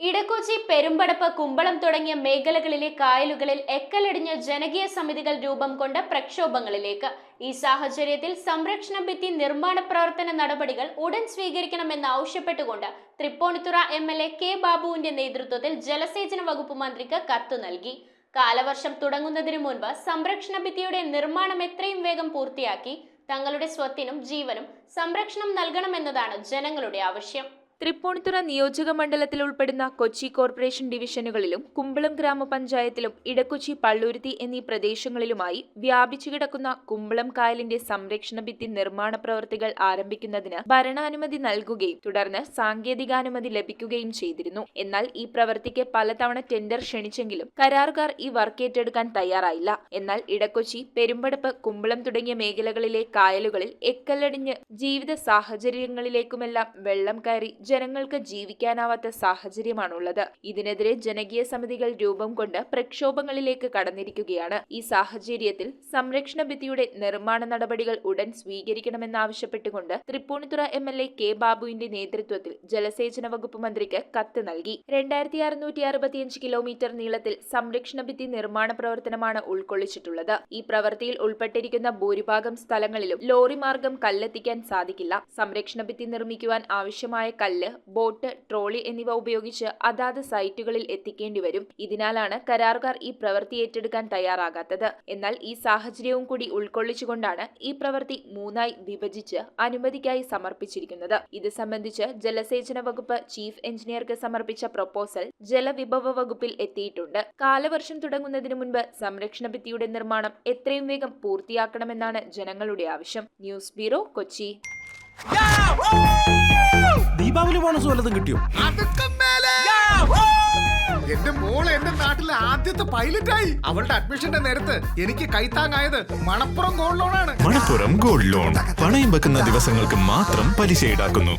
ഇടക്കൊച്ചി, പെരുമ്പടപ്പ്, കുമ്പളം തുടങ്ങിയ മേഖലകളിലെ കായലുകളിൽ എക്കലടിഞ്ഞ് ജനകീയ സമിതികൾ രൂപം കൊണ്ട പ്രക്ഷോഭങ്ങളിലേക്ക്. ഈ സാഹചര്യത്തിൽ സംരക്ഷണ ഭിത്തി നിർമ്മാണ പ്രവർത്തന നടപടികൾ ഉടൻ സ്വീകരിക്കണമെന്ന് ആവശ്യപ്പെട്ടുകൊണ്ട് തൃപ്പൂണിത്തുറ MLA കെ ബാബുവിന്റെ നേതൃത്വത്തിൽ ജലസേചന വകുപ്പ് മന്ത്രിക്ക് കത്ത് നൽകി. കാലവർഷം തുടങ്ങുന്നതിനു മുൻപ് സംരക്ഷണ ഭിത്തിയുടെ നിർമ്മാണം എത്രയും വേഗം പൂർത്തിയാക്കി തങ്ങളുടെ സ്വത്തിനും ജീവനും സംരക്ഷണം നൽകണമെന്നതാണ് ജനങ്ങളുടെ ആവശ്യം. തൃപ്പൂണിത്തുറ നിയോജക മണ്ഡലത്തിൽ ഉൾപ്പെടുന്ന കൊച്ചി കോർപ്പറേഷൻ ഡിവിഷനുകളിലും കുമ്പളം ഗ്രാമപഞ്ചായത്തിലും ഇടക്കൊച്ചി, പള്ളുരുത്തി എന്നീ പ്രദേശങ്ങളിലുമായി വ്യാപിച്ചു കിടക്കുന്ന കുമ്പളം കായലിന്റെ സംരക്ഷണ ഭിത്തി നിർമ്മാണ പ്രവൃത്തികൾ ആരംഭിക്കുന്നതിന് ഭരണാനുമതി നൽകുകയും തുടർന്ന് സാങ്കേതികാനുമതി ലഭിക്കുകയും ചെയ്തിരുന്നു. എന്നാൽ ഈ പ്രവൃത്തിക്ക് പലതവണ ടെൻഡർ ക്ഷണിച്ചെങ്കിലും കരാറുകാർ ഈ വർക്ക് ഏറ്റെടുക്കാൻ തയ്യാറായില്ല. എന്നാൽ ഇടക്കൊച്ചി, പെരുമ്പടപ്പ്, കുമ്പളം തുടങ്ങിയ മേഖലകളിലെ കായലുകളിൽ എക്കലടിഞ്ഞ് ജീവിത സാഹചര്യങ്ങളിലേക്കുമെല്ലാം വെള്ളം കയറി ജനങ്ങൾക്ക് ജീവിക്കാനാവാത്ത സാഹചര്യമാണുള്ളത്. ഇതിനെതിരെ ജനകീയ സമിതികൾ രൂപം കൊണ്ട് പ്രക്ഷോഭങ്ങളിലേക്ക് കടന്നിരിക്കുകയാണ്. ഈ സാഹചര്യത്തിൽ സംരക്ഷണ ഭിത്തിയുടെ നിർമ്മാണ നടപടികൾ ഉടൻ സ്വീകരിക്കണമെന്നാവശ്യപ്പെട്ടുകൊണ്ട് തൃപ്പൂണിത്തുറ MLA കെ ബാബുവിന്റെ നേതൃത്വത്തിൽ ജലസേചന വകുപ്പ് മന്ത്രിക്ക് കത്ത് നൽകി. 2665 കിലോമീറ്റർ നീളത്തിൽ സംരക്ഷണ ഭിത്തി നിർമ്മാണ പ്രവർത്തനമാണ് ഉൾക്കൊള്ളിച്ചിട്ടുള്ളത്. ഈ പ്രവൃത്തിയിൽ ഉൾപ്പെട്ടിരിക്കുന്ന ഭൂരിഭാഗം സ്ഥലങ്ങളിലും ലോറി മാർഗം കല്ലെത്തിക്കാൻ സാധിക്കില്ല. സംരക്ഷണ ഭിത്തി നിർമ്മിക്കുവാൻ ആവശ്യമായ കല്ല്, ബോട്ട്, ട്രോളി എന്നിവ ഉപയോഗിച്ച് അതാത് സൈറ്റുകളിൽ എത്തിക്കേണ്ടി വരും. ഇതിനാലാണ് കരാറുകാർ ഈ പ്രവൃത്തി ഏറ്റെടുക്കാൻ തയ്യാറാകാത്തത്. എന്നാൽ ഈ സാഹചര്യവും കൂടി ഉൾക്കൊള്ളിച്ചുകൊണ്ടാണ് ഈ പ്രവൃത്തി 3ആയി വിഭജിച്ച് അനുമതിക്കായി സമർപ്പിച്ചിരിക്കുന്നത്. ഇത് സംബന്ധിച്ച് ജലസേചന വകുപ്പ് ചീഫ് എഞ്ചിനീയർക്ക് സമർപ്പിച്ച പ്രപ്പോസൽ ജലവിഭവ വകുപ്പിൽ എത്തിയിട്ടുണ്ട്. കാലവർഷം തുടങ്ങുന്നതിന് മുൻപ് സംരക്ഷണ ഭിത്തിയുടെ നിർമ്മാണം എത്രയും വേഗം പൂർത്തിയാക്കണമെന്നാണ് ജനങ്ങളുടെ ആവശ്യം. News bureau, Kochi. Deepavali bonus വല്ലതും കിട്ടിയോ? എന്റെ മോള് എന്റെ നാട്ടിലെ ആദ്യത്തെ പൈലറ്റായി. അവളുടെ അഡ്മിഷന്റെ നേരത്ത് എനിക്ക് കൈത്താങ്ങായത് മണപ്പുറം ഗോൾഡ് ലോണാണ്. മണപ്പുറം ഗോൾഡ് ലോൺ പണയം വെക്കുന്ന ദിവസങ്ങൾക്ക് മാത്രം പലിശ ഈടാക്കുന്നു.